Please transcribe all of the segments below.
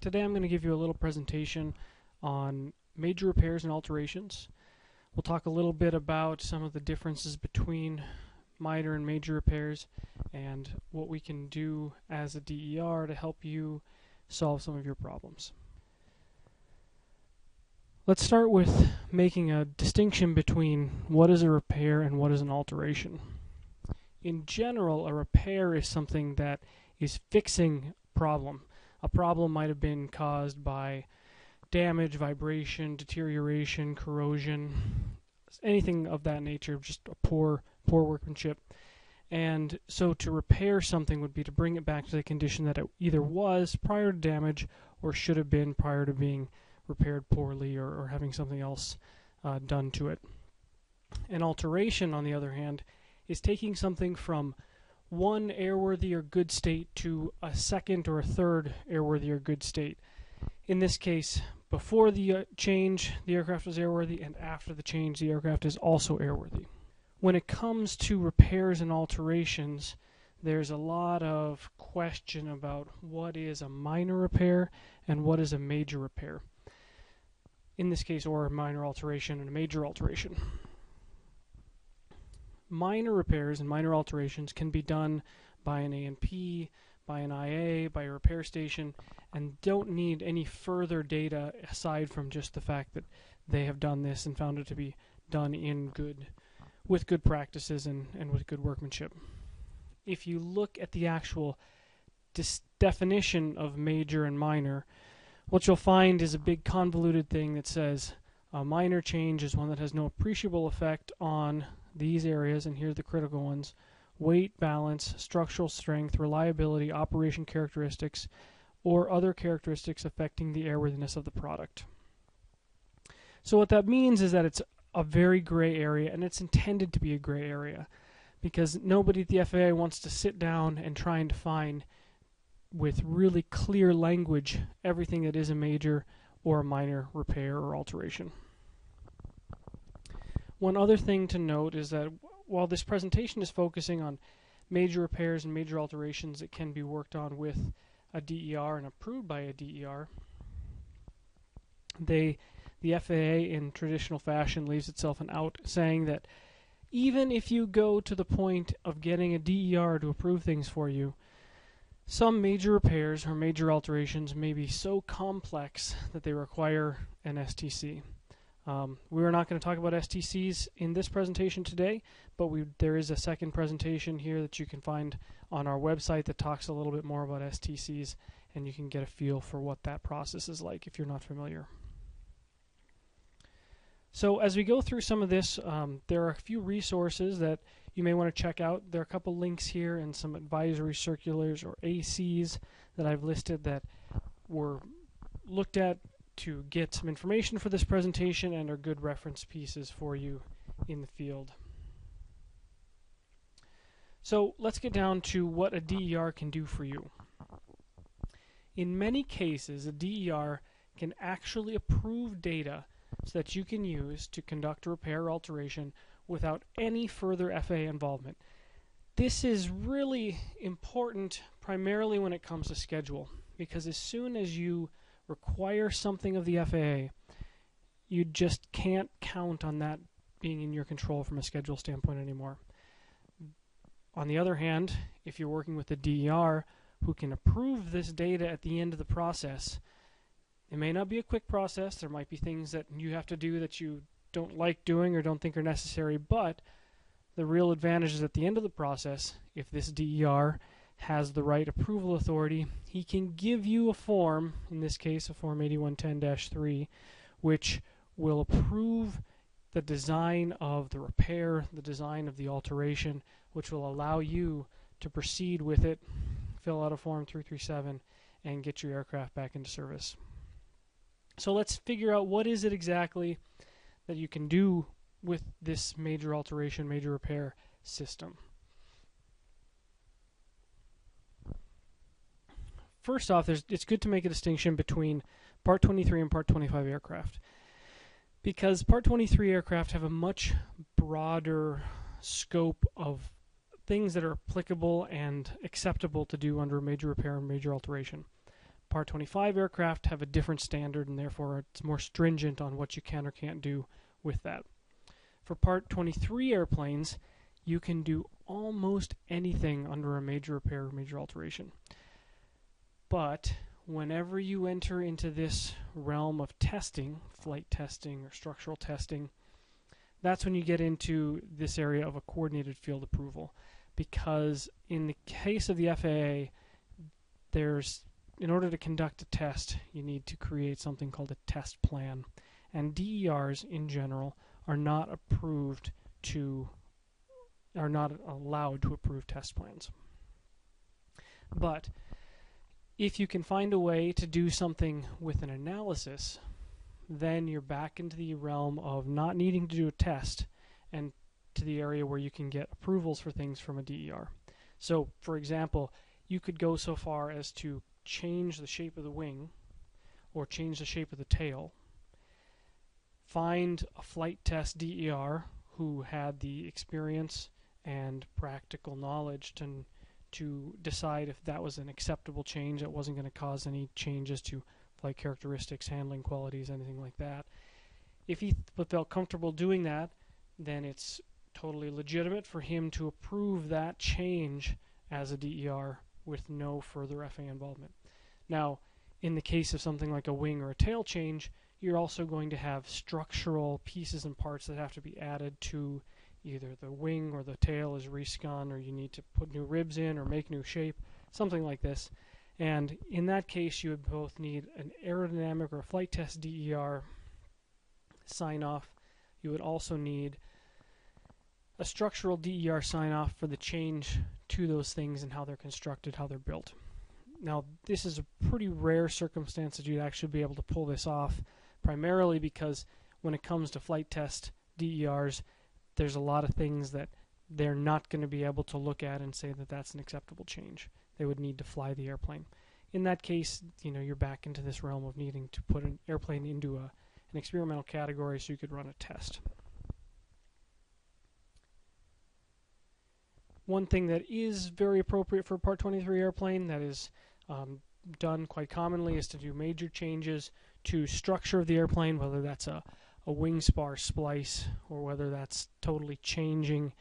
Today I'm going to give you a little presentation on major repairs and alterations. We'll talk a little bit about some of the differences between minor and major repairs and what we can do as a DER to help you solve some of your problems. Let's start with making a distinction between what is a repair and what is an alteration. In general, a repair is something that is fixing a problem. A problem might have been caused by damage, vibration, deterioration, corrosion, anything of that nature, just a poor workmanship. And so to repair something would be to bring it back to the condition that it either was prior to damage or should have been prior to being repaired poorly or having something else done to it. An alteration, on the other hand, is taking something from one airworthy or good state to a second or a third airworthy or good state. In this case, before the change, the aircraft was airworthy, and after the change, the aircraft is also airworthy. When it comes to repairs and alterations, there's a lot of question about what is a minor repair and what is a major repair. In this case, or a minor alteration and a major alteration. Minor repairs and minor alterations can be done by an A&P, by an IA, by a repair station, and don't need any further data aside from just the fact that they have done this and found it to be done with good practices and with good workmanship. If you look at the actual definition of major and minor, what you'll find is a big convoluted thing that says a minor change is one that has no appreciable effect on these areas, and here are the critical ones: weight, balance, structural strength, reliability, operation characteristics, or other characteristics affecting the airworthiness of the product. So what that means is that it's a very gray area, and it's intended to be a gray area because nobody at the FAA wants to sit down and try and define with really clear language everything that is a major or a minor repair or alteration. One other thing to note is that while this presentation is focusing on major repairs and major alterations that can be worked on with a DER and approved by a DER, the FAA in traditional fashion leaves itself an out, saying that even if you go to the point of getting a DER to approve things for you, some major repairs or major alterations may be so complex that they require an STC. We're not going to talk about STCs in this presentation today, but there is a second presentation here that you can find on our website that talks a little bit more about STCs, and you can get a feel for what that process is like if you're not familiar. So as we go through some of this, there are a few resources that you may want to check out. There are a couple links here and some advisory circulars or ACs that I've listed that were looked at to get some information for this presentation and are good reference pieces for you in the field. So let's get down to what a DER can do for you. In many cases, a DER can actually approve data so that you can use to conduct a repair or alteration without any further FAA involvement. This is really important primarily when it comes to schedule, because as soon as you require something of the FAA, you just can't count on that being in your control from a schedule standpoint anymore. On the other hand, if you're working with a DER who can approve this data at the end of the process, it may not be a quick process. There might be things that you have to do that you don't like doing or don't think are necessary, but the real advantage is at the end of the process, if this DER has the right approval authority, he can give you a form, in this case a Form 8110-3, which will approve the design of the repair, the design of the alteration, which will allow you to proceed with it, fill out a Form 337, and get your aircraft back into service. So let's figure out what is it exactly that you can do with this major alteration, major repair system. First off, it's good to make a distinction between Part 23 and Part 25 aircraft, because Part 23 aircraft have a much broader scope of things that are applicable and acceptable to do under a major repair and major alteration. Part 25 aircraft have a different standard, and therefore it's more stringent on what you can or can't do with that. For Part 23 airplanes, you can do almost anything under a major repair or major alteration. But whenever you enter into this realm of testing, flight testing or structural testing, that's when you get into this area of a coordinated field approval. Because in the case of the FAA, in order to conduct a test, you need to create something called a test plan. And DERs in general are not allowed to approve test plans. But if you can find a way to do something with an analysis, then you're back into the realm of not needing to do a test and to the area where you can get approvals for things from a DER. So, for example, you could go so far as to change the shape of the wing or change the shape of the tail, find a flight test DER who had the experience and practical knowledge to decide if that was an acceptable change that wasn't going to cause any changes to flight characteristics, handling qualities, anything like that. If he felt comfortable doing that, then it's totally legitimate for him to approve that change as a DER with no further FAA involvement. Now, in the case of something like a wing or a tail change, you're also going to have structural pieces and parts that have to be added to either the wing or the tail is respun, or you need to put new ribs in or make new shape, something like this. And in that case, you would both need an aerodynamic or a flight test DER sign-off. You would also need a structural DER sign-off for the change to those things and how they're constructed, how they're built. Now, this is a pretty rare circumstance that you'd actually be able to pull this off, primarily because when it comes to flight test DERs, there's a lot of things that they're not going to be able to look at and say that that's an acceptable change. They would need to fly the airplane. In that case, you're back into this realm of needing to put an airplane into an experimental category so you could run a test. One thing that is very appropriate for a Part 23 airplane that is done quite commonly is to do major changes to structure of the airplane, whether that's a wing spar splice or whether that's totally changing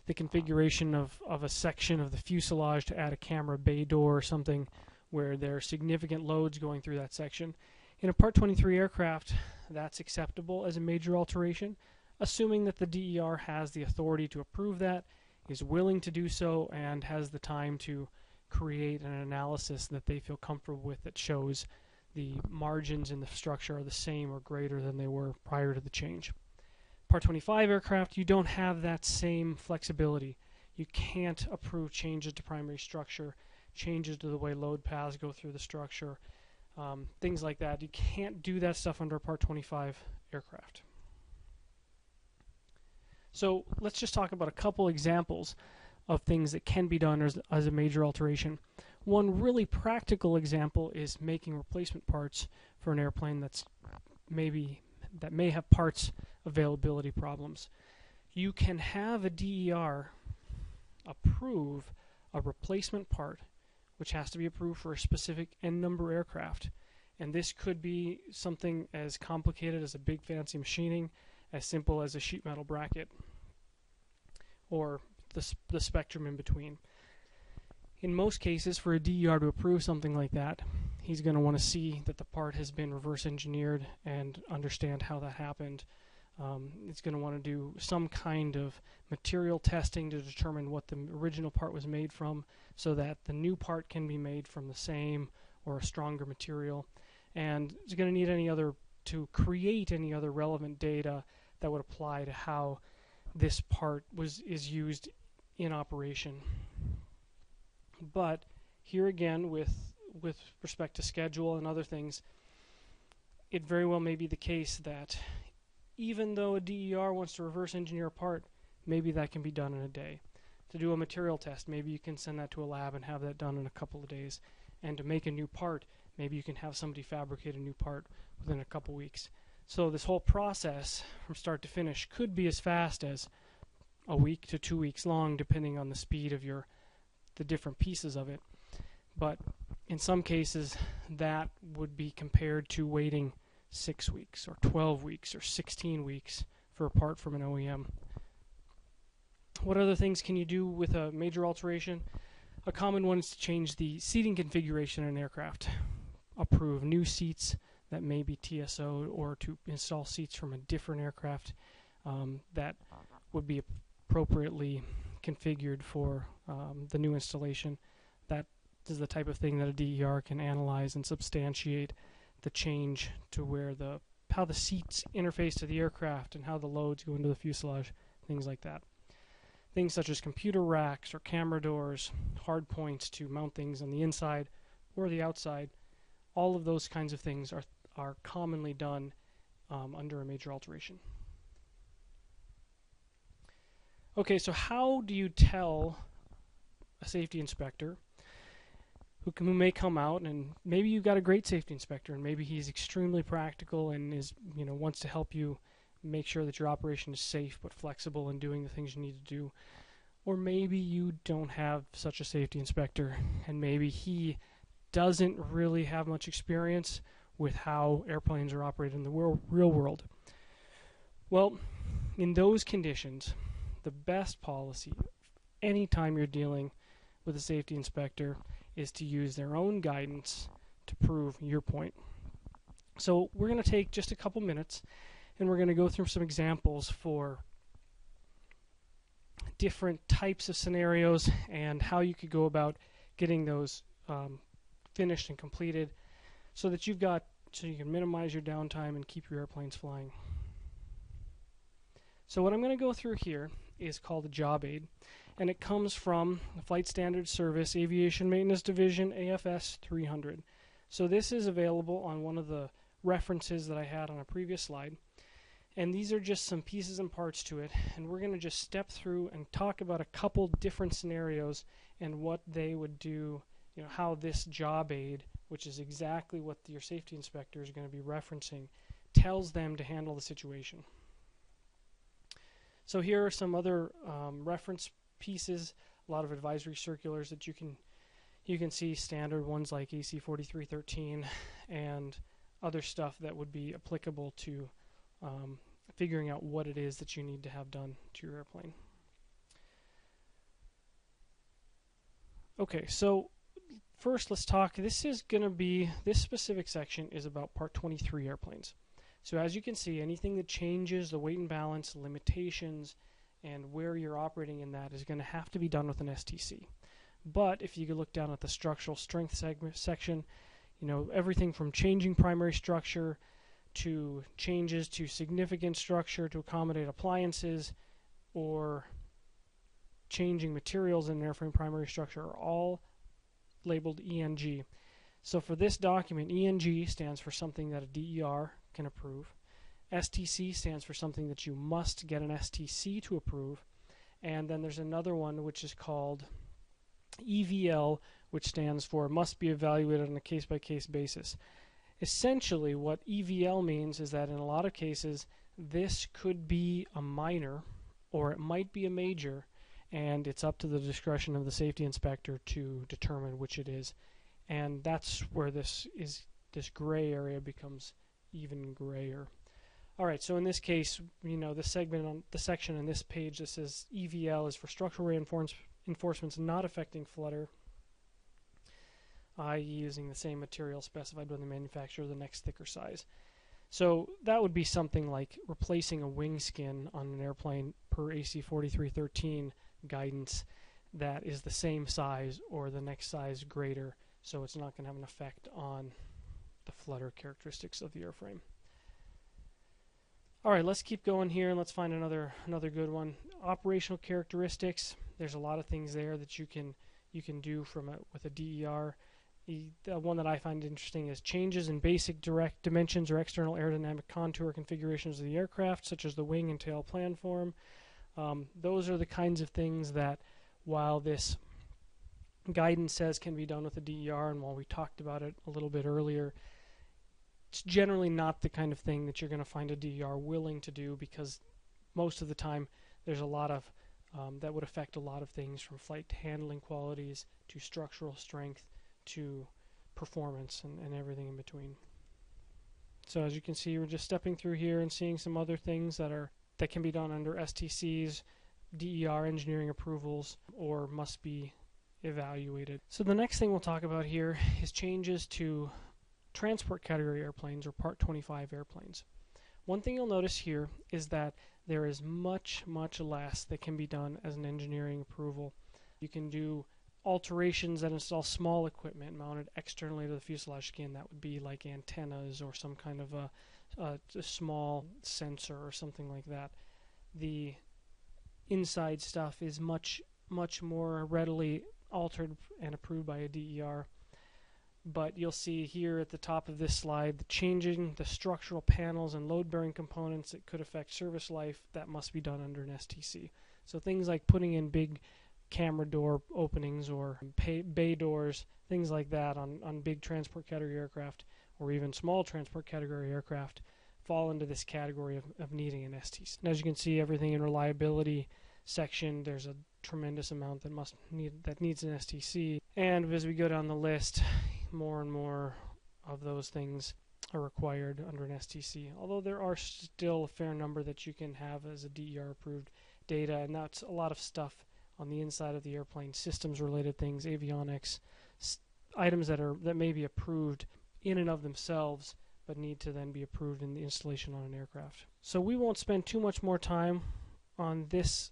the configuration of a section of the fuselage to add a camera bay door or something where there are significant loads going through that section. In a Part 23 aircraft, that's acceptable as a major alteration, assuming that the DER has the authority to approve that, is willing to do so, and has the time to create an analysis that they feel comfortable with that shows the margins in the structure are the same or greater than they were prior to the change. Part 25 aircraft, you don't have that same flexibility. You can't approve changes to primary structure, changes to the way load paths go through the structure, things like that. You can't do that stuff under a Part 25 aircraft. So let's just talk about a couple examples of things that can be done as a major alteration. One really practical example is making replacement parts for an airplane that may have parts availability problems. You can have a DER approve a replacement part which has to be approved for a specific N number aircraft. And this could be something as complicated as a big fancy machining, as simple as a sheet metal bracket, or the spectrum in between. In most cases, for a DER to approve something like that, he's going to want to see that the part has been reverse engineered and understand how that happened. It's going to want to do some kind of material testing to determine what the original part was made from, so that the new part can be made from the same or a stronger material. And it's going to need to create any other relevant data that would apply to how this part is used in operation. But here again, with respect to schedule and other things, it very well may be the case that even though a DER wants to reverse engineer a part, maybe that can be done in a day. To do a material test, maybe you can send that to a lab and have that done in a couple of days. And to make a new part, maybe you can have somebody fabricate a new part within a couple weeks. So this whole process from start to finish could be as fast as a week to 2 weeks long, depending on the speed of the different pieces of it. But In some cases, that would be compared to waiting 6 weeks or 12 weeks or 16 weeks for a part from an OEM. What other things can you do with a major alteration? A common one is to change the seating configuration in an aircraft, approve new seats that may be TSO'd, or to install seats from a different aircraft that would be appropriately configured for the new installation. That is the type of thing that a DER can analyze and substantiate the change to where how the seats interface to the aircraft and how the loads go into the fuselage, things like that. Things such as computer racks or camera doors, hard points to mount things on the inside or the outside, all of those kinds of things are commonly done under a major alteration. Okay, so how do you tell a safety inspector who may come out, and maybe you've got a great safety inspector and maybe he's extremely practical and wants to help you make sure that your operation is safe but flexible and doing the things you need to do. Or maybe you don't have such a safety inspector and maybe he doesn't really have much experience with how airplanes are operated in the real world. Well, in those conditions, the best policy anytime you're dealing with a safety inspector is to use their own guidance to prove your point. So we're going to take just a couple minutes and we're going to go through some examples for different types of scenarios and how you could go about getting those finished and completed so you can minimize your downtime and keep your airplanes flying. So what I'm going to go through here is called a job aid, and it comes from the Flight Standards Service Aviation Maintenance Division AFS 300. So this is available on one of the references that I had on a previous slide. And these are just some pieces and parts to it, and we're going to just step through and talk about a couple different scenarios and what they would do, how this job aid, which is exactly what your safety inspector is going to be referencing, tells them to handle the situation. So here are some other reference pieces, a lot of advisory circulars that you can see, standard ones like AC 4313 and other stuff that would be applicable to figuring out what it is that you need to have done to your airplane. Okay, so first let's talk, this specific section is about Part 23 airplanes. So as you can see, anything that changes the weight and balance, limitations, and where you're operating in that is going to have to be done with an STC. But if you could look down at the structural strength section, everything from changing primary structure to changes to significant structure to accommodate appliances or changing materials in an airframe primary structure are all labeled ENG. So for this document, ENG stands for something that a DER can approve. STC stands for something that you must get an STC to approve. And then there's another one which is called EVL, which stands for must be evaluated on a case-by-case basis. Essentially, what EVL means is that in a lot of cases, this could be a minor or it might be a major, and it's up to the discretion of the safety inspector to determine which it is. And that's where this gray area becomes even grayer. All right, so in this case, the section in this page that says EVL is for structural reinforcements not affecting flutter, i.e. using the same material specified by the manufacturer, the next thicker size. So that would be something like replacing a wing skin on an airplane per AC 4313 guidance that is the same size or the next size greater, so it's not going to have an effect on the flutter characteristics of the airframe. All right, let's keep going here and let's find another good one. Operational characteristics. There's a lot of things there that you can do with a DER. The one that I find interesting is changes in basic direct dimensions or external aerodynamic contour configurations of the aircraft, such as the wing and tail planform. Those are the kinds of things that, while this guidance says can be done with a DER, and while we talked about it a little bit earlier, it's generally not the kind of thing that you're going to find a DER willing to do, because most of the time there's a lot of that would affect a lot of things, from flight handling qualities to structural strength to performance and everything in between. So as you can see, we're just stepping through here and seeing some other things that can be done under STCs, DER engineering approvals, or must be evaluated. So the next thing we'll talk about here is changes to transport category airplanes, or Part 25 airplanes. One thing you'll notice here is that there is much less that can be done as an engineering approval. You can do alterations that install small equipment mounted externally to the fuselage skin. That would be like antennas or some kind of a small sensor or something like that. The inside stuff is much more readily altered and approved by a DER. But you'll see here at the top of this slide the changing the structural panels and load-bearing components that could affect service life. That must be done under an STC. So things like putting in big camera door openings or bay doors, things like that on big transport category aircraft, or even small transport category aircraft, fall into this category of needing an STC. And as you can see, everything in reliability section, there's a tremendous amount that needs an STC. And as we go down the list, more and more of those things are required under an STC, although there are still a fair number that you can have as a DER approved data, and that's a lot of stuff on the inside of the airplane, systems related things, avionics, items that may be approved in and of themselves but need to then be approved in the installation on an aircraft. So we won't spend too much more time on these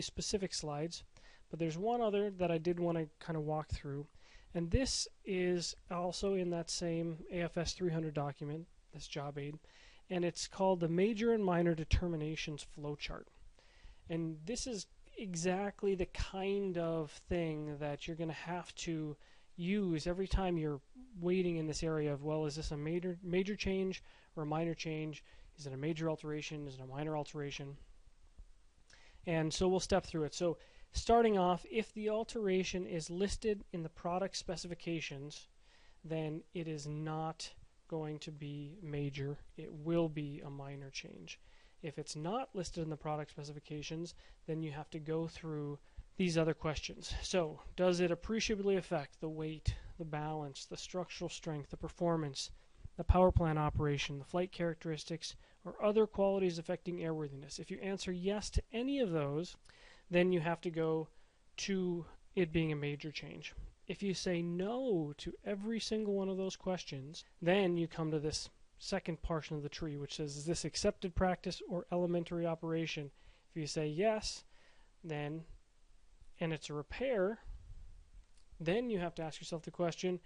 specific slides, but there's one other that I did want to kind of walk through. And this is also in that same AFS 300 document, this job aid, and it's called the Major and Minor Determinations Flowchart. And this is exactly the kind of thing that you're going to have to use every time you're waiting in this area of, well, is this a major change or a minor change? Is it a major alteration? Is it a minor alteration? And so we'll step through it. So starting off, if the alteration is listed in the product specifications, then it is not going to be major. It will be a minor change. If it's not listed in the product specifications, then you have to go through these other questions. So, does it appreciably affect the weight, the balance, the structural strength, the performance, the power plant operation, the flight characteristics, or other qualities affecting airworthiness? If you answer yes to any of those, then you have to go to it being a major change. If you say no to every single one of those questions, then you come to this second portion of the tree, which says, is this accepted practice or elementary operation? If you say yes, then, and it's a repair, then you have to ask yourself the question,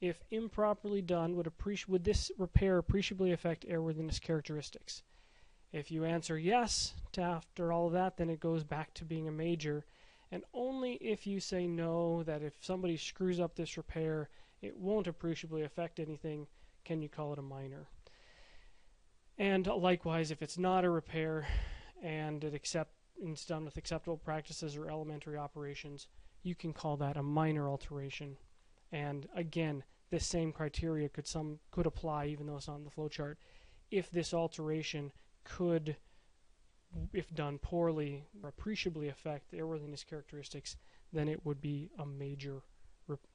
if improperly done, would this repair appreciably affect airworthiness characteristics? If you answer yes to after all of that, then it goes back to being a major. And only if you say no, that if somebody screws up this repair, it won't appreciably affect anything, can you call it a minor. And likewise, if it's not a repair and it's done with acceptable practices or elementary operations, you can call that a minor alteration. And again, this same criteria could apply even though it's not in the flowchart. If this alteration could, if done poorly, or appreciably affect the airworthiness characteristics, then it would be a major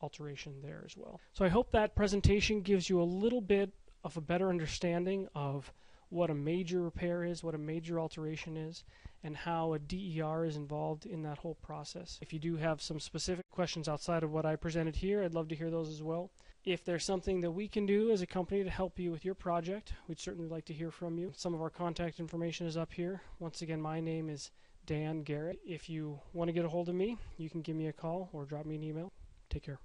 alteration there as well. So I hope that presentation gives you a little bit of a better understanding of what a major repair is, what a major alteration is, and how a DER is involved in that whole process. If you do have some specific questions outside of what I presented here, I'd love to hear those as well. If there's something that we can do as a company to help you with your project, we'd certainly like to hear from you. Some of our contact information is up here. Once again, my name is Dan Garrett. If you want to get a hold of me, you can give me a call or drop me an email. Take care.